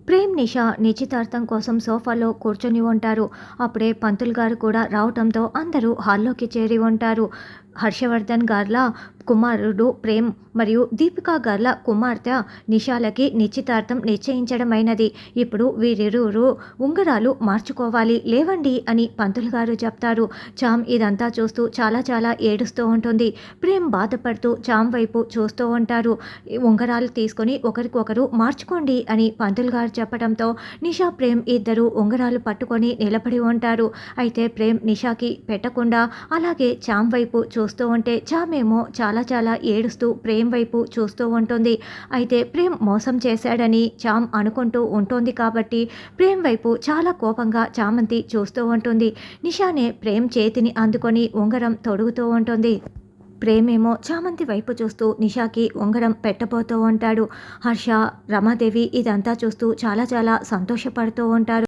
ప్రేమ్, నిషా నిశ్చితార్థం కోసం సోఫాలో కూర్చొని ఉంటారు. అప్పుడే పంతులు గారు కూడా రావటంతో అందరూ హాల్లోకి చేరి ఉంటారు. హర్షవర్ధన్ గార్ల కుమారుడు ప్రేమ్ మరియు దీపికా గార్ల కుమార్తె నిషాలకి నిశ్చితార్థం నిశ్చయించడమైనది. ఇప్పుడు వీరిరువురు ఉంగరాలు మార్చుకోవాలి, లేవండి అని పంతులు గారు చెప్తారు. చామ్ ఇదంతా చూస్తూ చాలా చాలా ఏడుస్తూ ఉంటుంది. ప్రేమ్ బాధపడుతూ చామ్ వైపు చూస్తూ ఉంటారు. ఈ ఉంగరాలు తీసుకొని ఒకరికొకరు మార్చుకోండి అని పంతులు గారు చెప్పడంతో నిషా, ప్రేమ్ ఇద్దరు ఉంగరాలు పట్టుకొని నిలబడి ఉంటారు. అయితే ప్రేమ్ నిషాకి పెట్టకుండా అలాగే చామ్ వైపు చూస్తూ ఉంటే చామ్ ఏమో చాలా చాలా ఏడుస్తూ ప్రేమ్ వైపు చూస్తూ ఉంటుంది. అయితే ప్రేమ్ మోసం చేశాడని చామ్ అనుకుంటూ ఉంటుంది కాబట్టి ప్రేమ్ వైపు చాలా కోపంగా చామంతి చూస్తూ ఉంటుంది. నిషానే ప్రేమ్ చేతిని అందుకొని ఉంగరం తొడుగుతూ ఉంటుంది. ప్రేమేమో చామంతి వైపు చూస్తూ నిషాకి ఉంగరం పెట్టబోతూ ఉంటాడు. హర్ష, రమాదేవి ఇదంతా చూస్తూ చాలా చాలా సంతోషపడుతూ ఉంటారు.